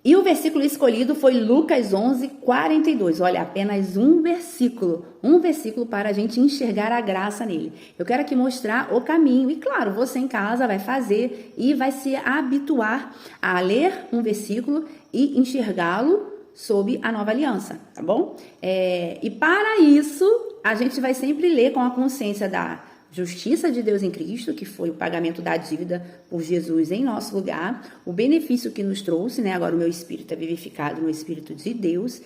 E o versículo escolhido foi Lucas 11:42. Olha, apenas um versículo para a gente enxergar a graça nele. Eu quero aqui mostrar o caminho. E claro, você em casa vai fazer e vai se habituar a ler um versículo e enxergá-lo sob a nova aliança, tá bom? E para isso, a gente vai sempre ler com a consciência da justiça de Deus em Cristo, que foi o pagamento da dívida por Jesus em nosso lugar, o benefício que nos trouxe, né? Agora o meu espírito é vivificado no Espírito de Deus,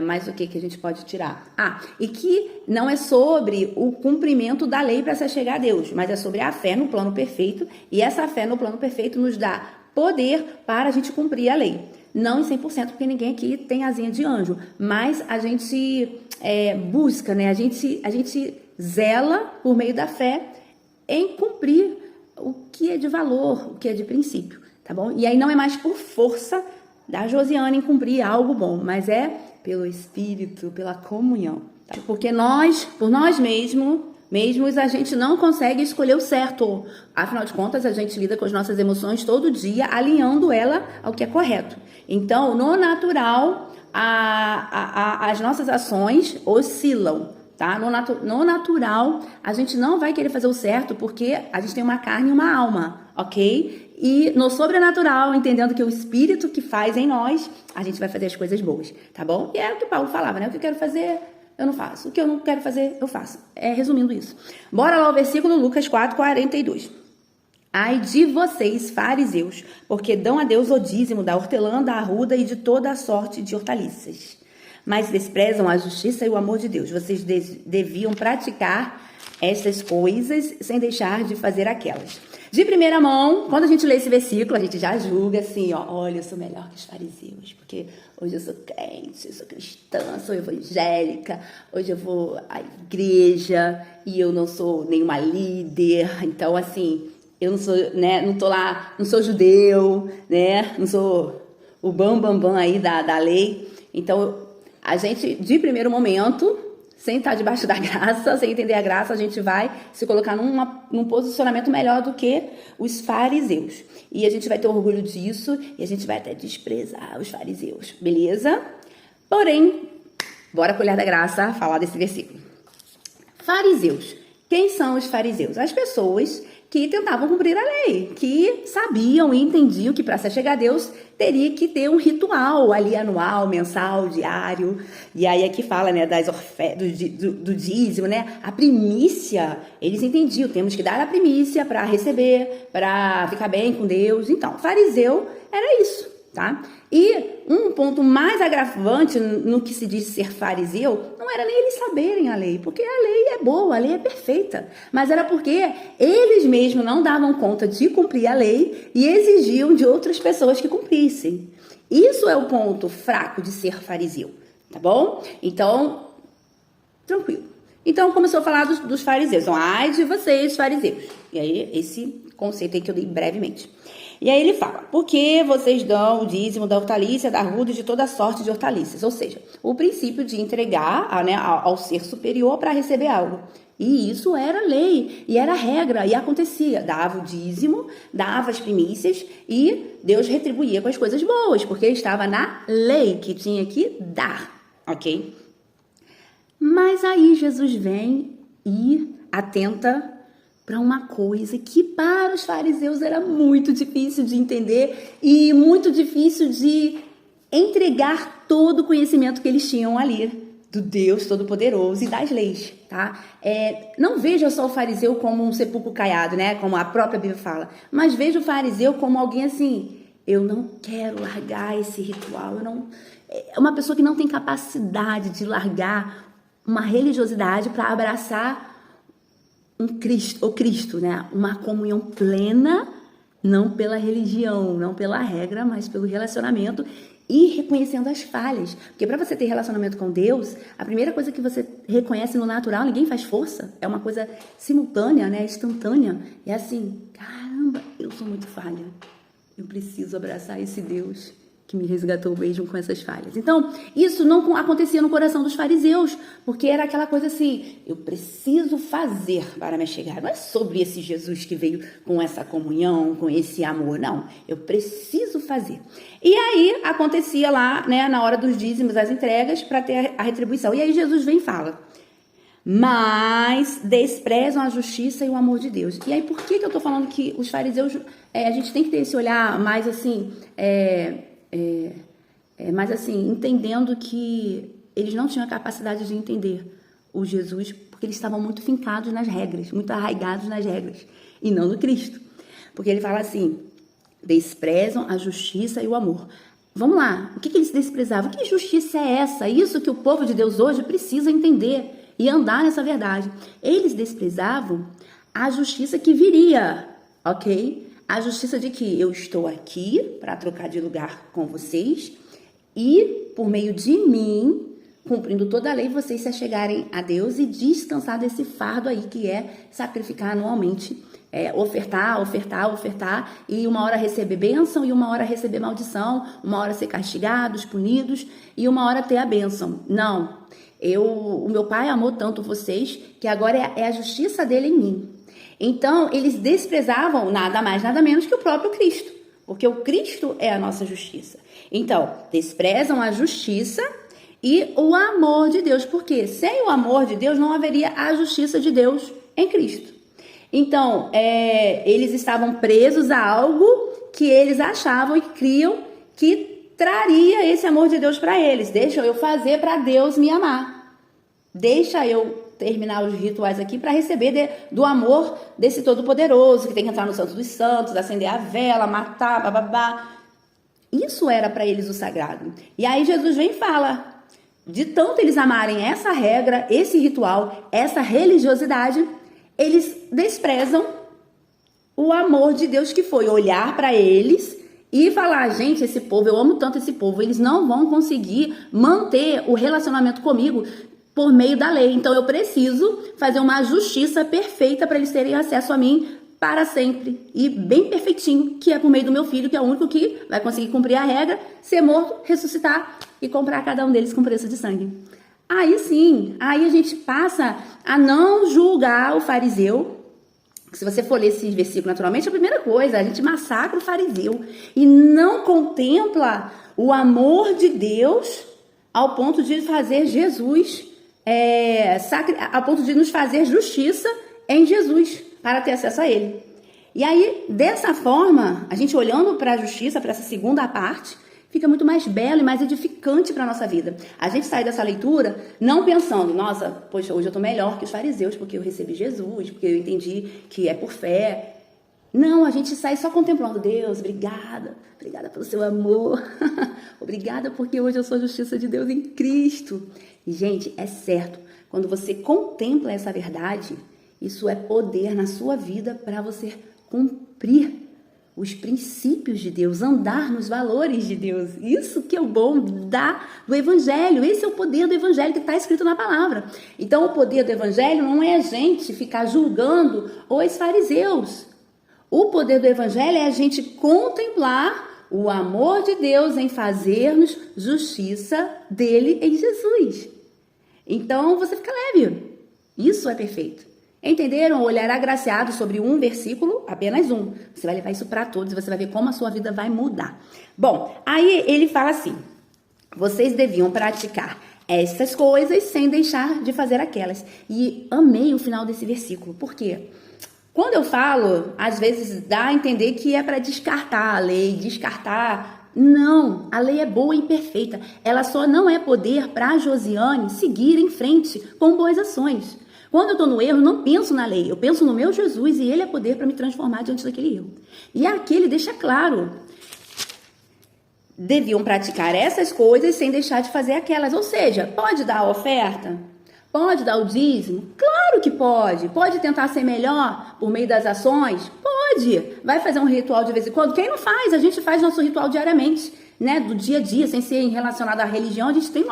mas o que a gente pode tirar? E que não é sobre o cumprimento da lei para se chegar a Deus, mas é sobre a fé no plano perfeito, e essa fé no plano perfeito nos dá poder para a gente cumprir a lei. Não em 100%, porque ninguém aqui tem asinha de anjo, mas a gente busca, né? A gente zela por meio da fé em cumprir o que é de valor, o que é de princípio, tá bom? E aí não é mais por força da Josiane em cumprir algo bom, mas é pelo Espírito, pela comunhão, tá? Porque por nós mesmos, a gente não consegue escolher o certo. Afinal de contas, a gente lida com as nossas emoções todo dia, alinhando ela ao que é correto. Então, no natural, as nossas ações oscilam, tá? No natural, a gente não vai querer fazer o certo porque a gente tem uma carne e uma alma, ok? E no sobrenatural, entendendo que é o Espírito que faz em nós, a gente vai fazer as coisas boas, tá bom? E é o que Paulo falava, né? O que eu quero fazer, eu não faço. O que eu não quero fazer, eu faço. Resumindo isso. Bora lá ao versículo Lucas 4:42. Ai de vocês, fariseus, porque dão a Deus o dízimo da hortelã, da arruda e de toda a sorte de hortaliças, mas desprezam a justiça e o amor de Deus. Vocês deviam praticar essas coisas sem deixar de fazer aquelas. De primeira mão, quando a gente lê esse versículo, a gente já julga assim, olha, eu sou melhor que os fariseus, porque hoje eu sou crente, eu sou cristã, sou evangélica, hoje eu vou à igreja e eu não sou nenhuma líder, então assim, eu não sou, né, não tô lá, não sou judeu, né, não sou o bam aí da lei. Então, a gente, de primeiro momento, sem estar debaixo da graça, sem entender a graça, a gente vai se colocar num posicionamento melhor do que os fariseus. E a gente vai ter orgulho disso e a gente vai até desprezar os fariseus, beleza? Porém, bora colher da graça falar desse versículo. Fariseus. Quem são os fariseus? As pessoas que tentavam cumprir a lei, que sabiam e entendiam que para se chegar a Deus teria que ter um ritual ali anual, mensal, diário. E aí aqui fala, né, das do dízimo, né? A primícia, eles entendiam, temos que dar a primícia para receber, para ficar bem com Deus. Então, fariseu era isso, tá? E um ponto mais agravante no que se diz ser fariseu não era nem eles saberem a lei, porque a lei é boa, a lei é perfeita, mas era porque eles mesmos não davam conta de cumprir a lei e exigiam de outras pessoas que cumprissem. Isso é o ponto fraco de ser fariseu, tá bom? Então, tranquilo. Então, começou a falar dos fariseus. Então, ai de vocês, fariseus. E aí, esse conceito aí que eu dei brevemente. E aí ele fala, porque vocês dão o dízimo da hortaliça, da arruda e de toda sorte de hortaliças. Ou seja, o princípio de entregar, né, ao ser superior para receber algo. E isso era lei, e era regra, e acontecia. Dava o dízimo, dava as primícias, e Deus retribuía com as coisas boas, porque estava na lei que tinha que dar, ok? Mas aí Jesus vem e atenta para uma coisa que para os fariseus era muito difícil de entender e muito difícil de entregar todo o conhecimento que eles tinham ali do Deus Todo-Poderoso e das leis, tá? Não veja só o fariseu como um sepulcro caiado, né? Como a própria Bíblia fala, mas veja o fariseu como alguém assim, eu não quero largar esse ritual, é uma pessoa que não tem capacidade de largar uma religiosidade para abraçar o Cristo, né? Uma comunhão plena, não pela religião, não pela regra, mas pelo relacionamento e reconhecendo as falhas. Porque para você ter relacionamento com Deus, a primeira coisa que você reconhece no natural, ninguém faz força, é uma coisa simultânea, né? Instantânea. É assim, caramba, eu sou muito falha. Eu preciso abraçar esse Deus que me resgatou mesmo com essas falhas. Então, isso não acontecia no coração dos fariseus, porque era aquela coisa assim, eu preciso fazer para me chegar. Não é sobre esse Jesus que veio com essa comunhão, com esse amor, não. Eu preciso fazer. E aí, acontecia lá, né, na hora dos dízimos, as entregas, para ter a retribuição. E aí, Jesus vem e fala, mas desprezam a justiça e o amor de Deus. E aí, por que eu tô falando que os fariseus, a gente tem que ter esse olhar mais assim, mas assim, entendendo que eles não tinham a capacidade de entender o Jesus, porque eles estavam muito fincados nas regras, muito arraigados nas regras, e não no Cristo. Porque ele fala assim, desprezam a justiça e o amor. Vamos lá, o que eles desprezavam? Que justiça é essa? Isso que o povo de Deus hoje precisa entender e andar nessa verdade. Eles desprezavam a justiça que viria, ok? A justiça de que eu estou aqui para trocar de lugar com vocês e, por meio de mim, cumprindo toda a lei, vocês se achegarem a Deus e descansar desse fardo aí que é sacrificar anualmente, ofertar, e uma hora receber bênção e uma hora receber maldição, uma hora ser castigados, punidos e uma hora ter a bênção. Não, o meu pai amou tanto vocês que agora é a justiça dele em mim. Então, eles desprezavam nada mais, nada menos que o próprio Cristo, porque o Cristo é a nossa justiça. Então, desprezam a justiça e o amor de Deus, porque sem o amor de Deus não haveria a justiça de Deus em Cristo. Então, eles estavam presos a algo que eles achavam e criam que traria esse amor de Deus para eles. Deixa eu fazer para Deus me amar. Deixa eu terminar os rituais aqui para receber do amor desse Todo-Poderoso, que tem que entrar no Santo dos Santos, acender a vela, matar, bababá. Isso era para eles o sagrado. E aí Jesus vem e fala, de tanto eles amarem essa regra, esse ritual, essa religiosidade, eles desprezam o amor de Deus, que foi olhar para eles e falar, gente, esse povo, eu amo tanto esse povo, eles não vão conseguir manter o relacionamento comigo por meio da lei. Então eu preciso fazer uma justiça perfeita para eles terem acesso a mim para sempre. E bem perfeitinho, que é por meio do meu filho, que é o único que vai conseguir cumprir a regra, ser morto, ressuscitar e comprar cada um deles com preço de sangue. Aí sim, aí a gente passa a não julgar o fariseu. Se você for ler esse versículo naturalmente, a primeira coisa, a gente massacra o fariseu e não contempla o amor de Deus ao ponto de fazer Jesus, ao ponto de nos fazer justiça em Jesus, para ter acesso a ele. E aí, dessa forma, a gente olhando para a justiça, para essa segunda parte, fica muito mais belo e mais edificante para a nossa vida. A gente sai dessa leitura não pensando, nossa, poxa, hoje eu estou melhor que os fariseus, porque eu recebi Jesus, porque eu entendi que é por fé. Não, a gente sai só contemplando, Deus, obrigada pelo seu amor, obrigada porque hoje eu sou a justiça de Deus em Cristo. E, gente, é certo, quando você contempla essa verdade, isso é poder na sua vida para você cumprir os princípios de Deus, andar nos valores de Deus. Isso que é o bom do Evangelho. Esse é o poder do Evangelho que está escrito na palavra. Então, o poder do Evangelho não é a gente ficar julgando os fariseus. O poder do Evangelho é a gente contemplar o amor de Deus em fazer-nos justiça dele em Jesus. Então, você fica leve. Isso é perfeito. Entenderam? Olhar agraciado sobre um versículo, apenas um. Você vai levar isso para todos e você vai ver como a sua vida vai mudar. Bom, aí ele fala assim, vocês deviam praticar essas coisas sem deixar de fazer aquelas. E amei o final desse versículo. Por quê? Quando eu falo, às vezes dá a entender que é para descartar a lei, descartar. Não, a lei é boa e perfeita. Ela só não é poder para a Josiane seguir em frente com boas ações. Quando eu estou no erro, eu não penso na lei, eu penso no meu Jesus e ele é poder para me transformar diante daquele erro. E aqui ele deixa claro, deviam praticar essas coisas sem deixar de fazer aquelas. Ou seja, pode dar a oferta? Pode dar o dízimo? Claro que pode. Pode tentar ser melhor por meio das ações? Pode. Vai fazer um ritual de vez em quando? Quem não faz? A gente faz nosso ritual diariamente. né, do dia a dia, sem ser relacionado à religião, a gente tem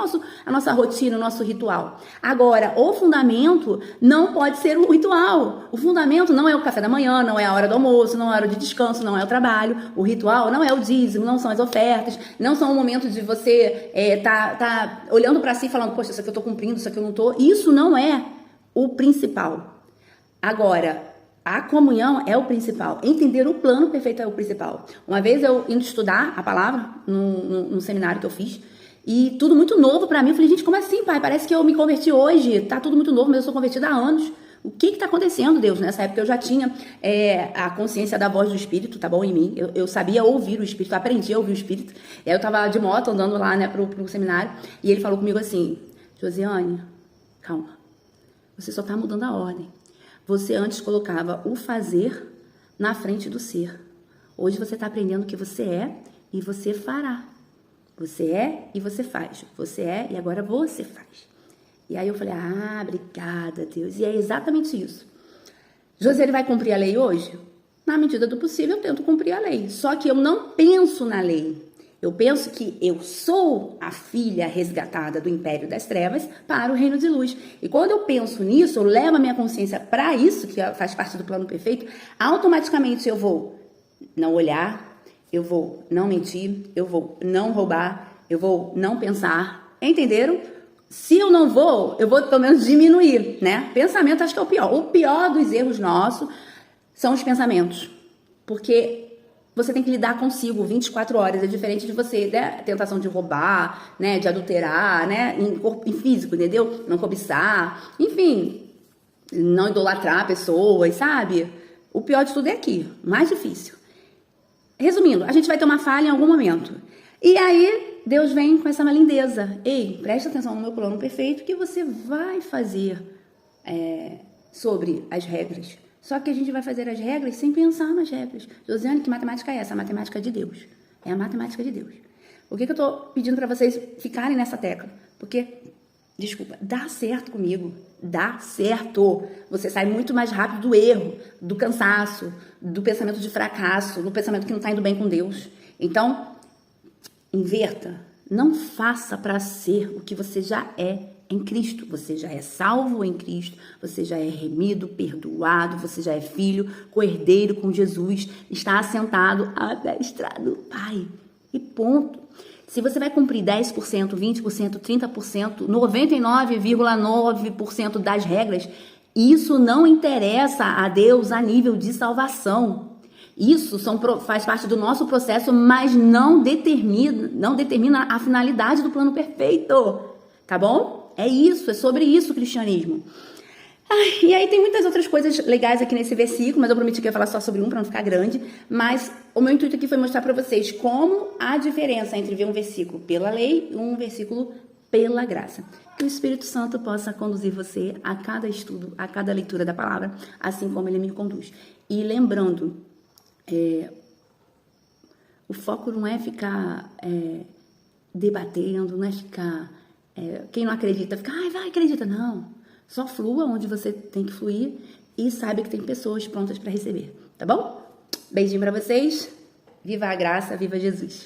a nossa rotina, o nosso ritual. Agora, o fundamento não pode ser o ritual. O fundamento não é o café da manhã, não é a hora do almoço, não é a hora de descanso, não é o trabalho. O ritual não é o dízimo, não são as ofertas, não são o momento de você tá olhando para si e falando, poxa, isso aqui eu tô cumprindo, isso aqui eu não tô. Isso não é o principal. Agora, a comunhão é o principal. Entender o plano perfeito é o principal. Uma vez eu indo estudar a palavra num seminário que eu fiz, e tudo muito novo pra mim. Eu falei, gente, como assim, pai? Parece que eu me converti hoje. Tá tudo muito novo, mas eu sou convertida há anos. O que tá acontecendo, Deus? Nessa época eu já tinha a consciência da voz do Espírito, tá bom, em mim. Eu sabia ouvir o Espírito, aprendi a ouvir o Espírito. E aí eu tava de moto andando lá, né, pro seminário. E ele falou comigo assim, Josiane, calma. Você só tá mudando a ordem. Você antes colocava o fazer na frente do ser. Hoje você está aprendendo que você é e você fará. Você é e você faz. Você é e agora você faz. E aí eu falei, obrigada, Deus. E é exatamente isso. José, ele vai cumprir a lei hoje? Na medida do possível, eu tento cumprir a lei. Só que eu não penso na lei. Eu penso que eu sou a filha resgatada do império das trevas para o reino de luz. E quando eu penso nisso, eu levo a minha consciência para isso, que faz parte do plano perfeito, automaticamente eu vou não olhar, eu vou não mentir, eu vou não roubar, eu vou não pensar. Entenderam? Se eu não vou, eu vou pelo menos diminuir, né? Pensamento acho que é o pior. O pior dos erros nossos são os pensamentos. Porque você tem que lidar consigo 24 horas. É diferente de você, né? Tentação de roubar, né? De adulterar, né? Em físico, entendeu? Não cobiçar. Enfim, não idolatrar pessoas, sabe? O pior de tudo é aqui. Mais difícil. Resumindo, a gente vai ter uma falha em algum momento. E aí, Deus vem com essa lindeza. Ei, presta atenção no meu plano perfeito que você vai fazer sobre as regras. Só que a gente vai fazer as regras sem pensar nas regras. Josiane, que matemática é essa? A matemática de Deus. É a matemática de Deus. Por que eu tô pedindo para vocês ficarem nessa tecla? Porque, desculpa, dá certo comigo. Dá certo. Você sai muito mais rápido do erro, do cansaço, do pensamento de fracasso, do pensamento que não tá indo bem com Deus. Então, inverta. Não faça para ser o que você já é em Cristo. Você já é salvo em Cristo, você já é remido, perdoado, você já é filho, co-herdeiro com Jesus, está assentado à destra do Pai. E ponto. Se você vai cumprir 10%, 20%, 30%, 99,9% das regras, isso não interessa a Deus a nível de salvação. Isso faz parte do nosso processo, mas não determina a finalidade do plano perfeito. Tá bom? É isso, é sobre isso o cristianismo. E aí tem muitas outras coisas legais aqui nesse versículo, mas eu prometi que ia falar só sobre um para não ficar grande. Mas o meu intuito aqui foi mostrar para vocês como a diferença entre ver um versículo pela lei e um versículo pela graça. Que o Espírito Santo possa conduzir você a cada estudo, a cada leitura da palavra, assim como ele me conduz. E lembrando, o foco não é ficar debatendo, não é ficar... quem não acredita, fica, vai, acredita. Não, só flua onde você tem que fluir e saiba que tem pessoas prontas para receber, tá bom? Beijinho para vocês, viva a graça, viva Jesus.